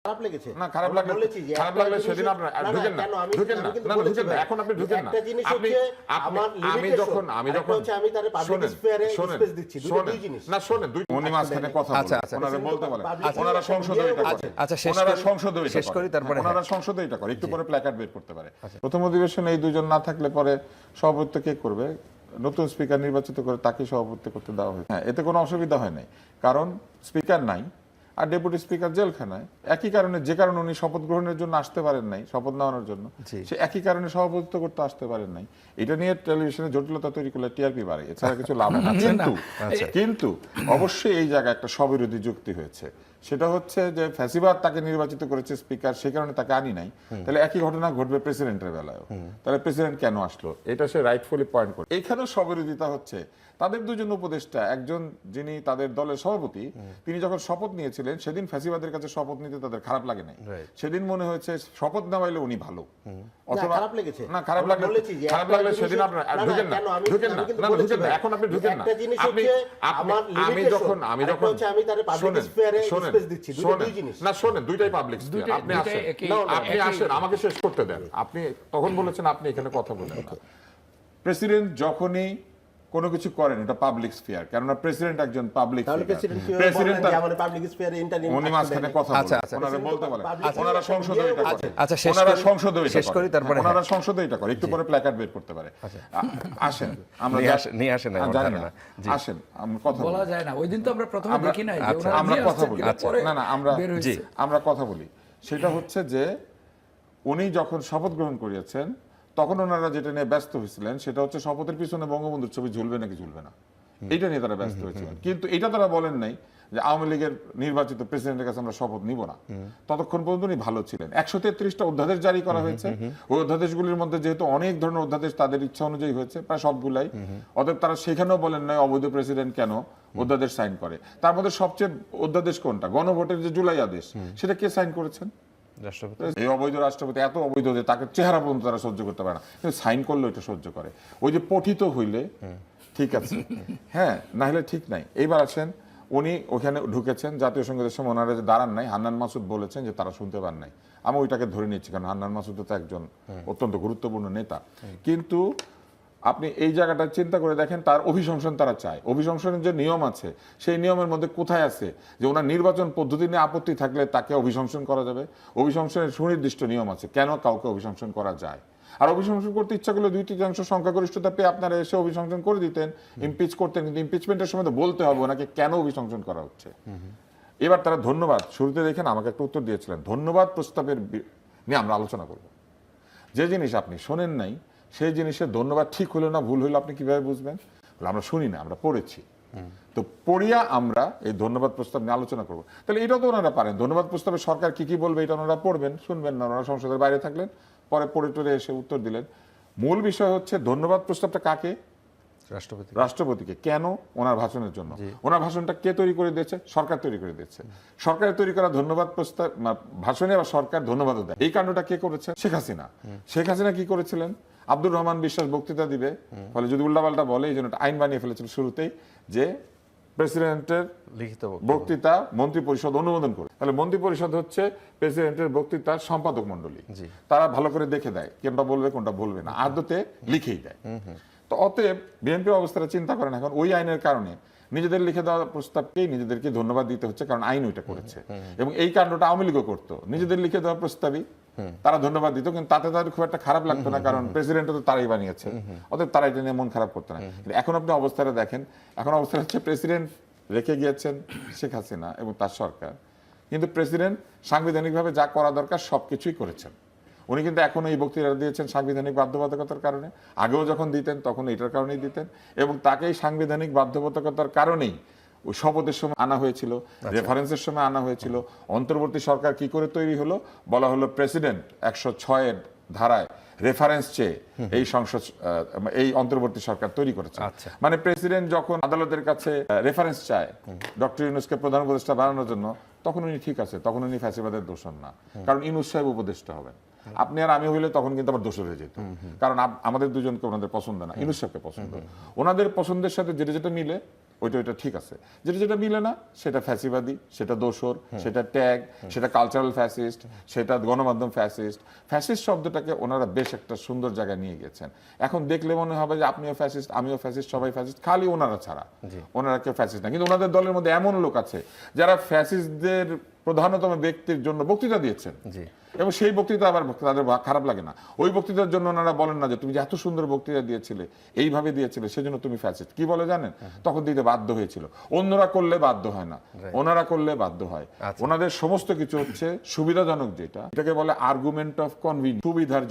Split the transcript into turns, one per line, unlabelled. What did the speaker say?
খারাপ লেগেছে
না খারাপ লাগলে সেদিন আপনার ঢুকেন না ঢুকেন না এখন আপনি ঢুকেন না আমি যখন
আমি তার পাবলিক স্পেয়ারে স্পেস দিচ্ছি দুই জিনিস
না শোনেন দুই উনি মাঝখানে কথা ওনারা বলতে বলেন ওনারা সংসদে এটা করে ওনারা সংসদে শেষ করি তারপরে ওনারা সংসদে এটা করে একটু পরে প্ল্যাকার্ড বের করতে পারে প্রথম অধিবেশনে এই দুজন না থাকলে পরে সভাপতিত্ব কে করবে নতুন স্পিকার নির্বাচিত করে তাকে সভাপতি করতে দেওয়া হয়েছে হ্যাঁ এতে কোনো অসুবিধা হয় নাই কারণ স্পিকার নাই আর ডেপুটি স্পিকার জেলখানায় একই কারণে যে কারণে উনি শপথ গ্রহণের জন্য আসতে পারেন নাই শপথ নেওয়ানোর জন্য সে একই কারণে সভাপতিত্ব করতে আসতে পারেন নাই এটা নিয়ে টেলিভিশনে জটিলতা তৈরি করলে টিআরপি বাড়ে এছাড়া কিছু লাভ হয় না কিন্তু অবশ্যই এই জায়গায় একটা স্ববিরোধী যুক্তি হয়েছে সেটা হচ্ছে যে ফ্যাসিবাদ তাকে নির্বাচিত করেছে স্পিকার সে কারণে তাকে আনি নাই তাহলে একই ঘটনা ঘটবে প্রেসিডেন্টের বেলায়ও তাহলে প্রেসিডেন্ট কেন আসলো এটা সে রাইটফুলি পয়েন্ট করে এখানেও স্ববিরোধিতা হচ্ছে তাদের দুজন উপদেষ্টা একজন যিনি তাদের দলের সভাপতি তিনি যখন শপথ নিয়েছিলেন সেদিন ফ্যাসিবাদের কাছে শপথ নিতে তাদের খারাপ লাগে নাই সেদিন মনে হয়েছে শপথ নেওয়াইলে উনি ভালো অথবা
খারাপ লেগেছে
না খারাপ লাগলে সেদিন আপনার ঢুকেন না এখন আপনি ঢুকেন না আমি যখন
আমি তার পাবলিক স্পেয়ারে স্পেস দিচ্ছি দুই জিনিস
না শোনেন দুইটাই পাবলিক স্পেয়ার আপনি আসেন আমাকে শেষ করতে দেন আপনি তখন বলেছেন আপনি এখানে কথা বলেন না প্রেসিডেন্ট যখনই কোনো কিছু করেন এটা পাবলিক স্ফিয়ার কেননা প্রেসিডেন্ট একজন পাবলিক
প্রেসিডেন্ট আমাদের পাবলিক স্ফিয়ারে ইন্টারনেট
উনি মাঝখানে কথা ওনারা বলতে বলেন ওনারা সংসদে এটা করে ওনারা সংসদে শেষ করি তারপরে ওনারা সংসদে এটা করে একটু পরে প্ল্যাকার্ড বের করতে পারে আসেন আমরা নিয়ে আসেন আসেন আমরা কথা
বলা যায় না ওই দিন তো আমরা প্রথমে দেখি নাই
আমরা কথা বলি না আমরা কথা বলি সেটা হচ্ছে যে উনি যখন শপথ গ্রহণ করিয়েছেন তখন ওনারা যেটা নিয়ে ব্যস্ত হয়েছিলেন সেটা হচ্ছে শপথের পিছনে বঙ্গবন্ধুর ছবি ঝুলবে নাকি ঝুলবে না এটা নিয়ে তারা ব্যস্ত হয়েছিলেন কিন্তু এটা তারা বলেন নাই যে আওয়ামী লীগের নির্বাচিত প্রেসিডেন্টের কাছে আমরা শপথ নিব না ততক্ষণ পর্যন্ত উনি ভালো ছিলেন 133টা অধ্যাদেশ জারি করা হয়েছে ওই অধ্যাদেশগুলির মধ্যে যেহেতু অনেক ধরনের অধ্যাদেশ তাদের ইচ্ছা অনুযায়ী হয়েছে প্রায় সবগুলাই অতএব তারা সেখানেও বলেন নাই অবৈধ প্রেসিডেন্ট কেন অধ্যাদেশ সাইন করে তার মধ্যে সবচেয়ে অধ্যাদেশ কোনটা গণভোটের যে জুলাই আদেশ সেটা কে সাইন করেছেন এই অবৈধ রাষ্ট্রপতি এত অবৈধ যে তাকে চেহারা পর্যন্ত তারা সহ্য করতে পারে না কিন্তু সাইন করলে এটা সহ্য করে ওই যে পঠিত হইলে ঠিক আছে হ্যাঁ না হলে ঠিক নাই এইবার আছেন উনি ওখানে ঢুকেছেন জাতীয় সংগীতের সময় ওনারা যে দাঁড়ান নাই হান্নান মাসুদ বলেছেন যে তারা শুনতে পান নাই আমি ওইটাকে ধরে নিচ্ছি কারণ হান্নান মাসুদ তো একজন অত্যন্ত গুরুত্বপূর্ণ নেতা কিন্তু আপনি এই জায়গাটা চিন্তা করে দেখেন তার অভিশংসন তারা চায় অভিশংসনের যে নিয়ম আছে সেই নিয়মের মধ্যে কোথায় আছে যে ওনার নির্বাচন পদ্ধতি নিয়ে আপত্তি থাকলে তাকে অভিশংসন করা যাবে অভিশংসনের সুনির্দিষ্ট নিয়ম আছে কেন কাউকে অভিশংসন করা যায় আর অভিশংসন করতে ইচ্ছা করলে 2/3 সংখ্যাগরিষ্ঠতা পেয়ে আপনারা এসে অভিশংসন করে দিতেন ইমপিচ করতেন কিন্তু ইমপিচমেন্টের সময় তো বলতে হবে ওনাকে কেন অভিশংসন করা হচ্ছে এবার তারা ধন্যবাদ শুরুতে দেখেন আমাকে একটা উত্তর দিয়েছিলেন ধন্যবাদ প্রস্তাবের নিয়ে আমরা আলোচনা করব যে জিনিস আপনি শোনেন নাই সেই জিনিসের ধন্যবাদ ঠিক হলো না ভুল হলো আপনি কিভাবে বুঝবেন আমরা শুনি না আমরা পড়েছি তো পড়িয়া আমরা এই ধন্যবাদ প্রস্তাব নিয়ে আলোচনা করবো তাহলে এটাও তো ওনারা পারেন ধন্যবাদ প্রস্তাবে সরকার কি কি বলবে এটা ওনারা পড়বেন শুনবেন না ওনারা সংসদের বাইরে থাকলেন পরে পড়ে টরে এসে উত্তর দিলেন মূল বিষয় হচ্ছে ধন্যবাদ প্রস্তাবটা কাকে রাষ্ট্রপতিকে কেন ওনার ভাষণের জন্য ওনার ভাষণটা কে তৈরি করে দিয়েছে সরকার তৈরি করে দিয়েছে সরকারের তৈরি করা ধন্যবাদ প্রস্তাব ভাষণে আবার সরকার ধন্যবাদও দেয় এই কাণ্ডটা কে করেছে শেখ হাসিনা কি করেছিলেন আব্দুর রহমান বিশ্বাস বক্তৃতা দিবে ফলে যদি উল্টাপাল্টা বলে এই জন্য আইন বানিয়ে ফেলেছিল শুরুতেই যে প্রেসিডেন্টের লিখিত বক্তৃতা মন্ত্রী পরিষদ অনুমোদন করে তাহলে মন্ত্রী পরিষদ হচ্ছে প্রেসিডেন্টের বক্তৃতার সম্পাদক মন্ডলী তারা ভালো করে দেখে দেয় কোনটা বলবে কোনটা বলবে না আদতে লিখেই দেয় তো অতএব বিএনপি অবস্থাটা চিন্তা করেন এখন ওই আইনের কারণে নিজেদের লিখে দেওয়া প্রস্তাবকেই নিজেদেরকে ধন্যবাদ দিতে হচ্ছে কারণ আইন ওইটা করেছে এবং এই কাণ্ডটা আওয়ামী লীগও করতো নিজেদের লিখে দেওয়া প্রস্তাবই তারা ধন্যবাদ দিত কিন্তু তাতে তাদের খুব একটা খারাপ লাগতো না কারণ প্রেসিডেন্ট তো তারাই বানিয়েছে অতএব তারা এটা নিয়ে মন খারাপ করতো না এখন আপনি অবস্থাটা দেখেন এখন অবস্থা হচ্ছে প্রেসিডেন্ট রেখে গিয়েছেন শেখ হাসিনা এবং তার সরকার কিন্তু প্রেসিডেন্ট সাংবিধানিকভাবে যা করা দরকার সবকিছুই করেছেন উনি কিন্তু এখন এই বক্তৃতা দিয়েছেন সাংবিধানিক বাধ্যবাধকতার কারণে আগেও যখন দিতেন তখন এটার কারণেই দিতেন এবং তাকেই সাংবিধানিক বাধ্যবাধকতার কারণেই ওই শপথের সময় আনা হয়েছিল রেফারেন্সের সময় আনা হয়েছিল অন্তর্বর্তী সরকার কি করে তৈরি হলো বলা হলো প্রেসিডেন্ট 106 ধারায় রেফারেন্স চেয়ে এই সংসদ এই অন্তর্বর্তী সরকার তৈরি করেছে মানে প্রেসিডেন্ট যখন আদালতের কাছে রেফারেন্স চায় ডক্টর ইউনূসকে প্রধান উপদেষ্টা বানানোর জন্য তখন উনি ঠিক আছে তখন উনি ফ্যাসিবাদের দোষর না কারণ ইউনূস সাহেব উপদেষ্টা হবেন আপনি আর আমি হইলে তখন কিন্তু আমার দোষর হয়ে যেত কারণ আমাদের দুজনকে ওনাদের পছন্দ না ইউনূস সাহেবকে পছন্দ ওনাদের পছন্দের সাথে যেটা যেটা মিলে ওইটা ওইটা ঠিক আছে, যেটা যেটা মিলে না সেটা ফ্যাসিবাদী, সেটা দোসর, সেটা ট্যাগ, সেটা কালচারাল ফ্যাসিস্ট, সেটা গণমাধ্যম ফ্যাসিস্ট। ফ্যাসিস্ট শব্দটাকে ওনারা বেশ একটা সুন্দর জায়গায় নিয়ে গেছেন। এখন দেখলে মনে হবে যে আপনিও ফ্যাসিস্ট, আমিও ফ্যাসিস্ট, সবাই ফ্যাসিস্ট, খালি ওনারা ছাড়া ওনারা কেউ ফ্যাসিস্ট না। কিন্তু ওনাদের দলের মধ্যে এমন লোক আছে যারা ফ্যাসিস্টদের প্রধানতম ব্যক্তির জন্য বক্তৃতা দিয়েছেন, এবং সেই বক্তৃতা আবার তাদের খারাপ লাগে না। ওই বক্তৃতার জন্য ওনারা বলেন না যে তুমি যে এত সুন্দর বক্তৃতা দিয়েছিলে, এইভাবে দিয়েছিলে, সেজন্য তুমি ফ্যাসিস্ট। কি বলে জানেন? তখন দিতে বাধ্য হয়েছিল। অন্যরা করলে বাধ্য হয় না, ওনারা করলে বাধ্য হয়। ওনাদের সমস্ত কিছু হচ্ছে সুবিধাজনক, যেটা এটাকে বলে আর্গুমেন্ট অফ কনভিনিয়েন্স, সুবিধার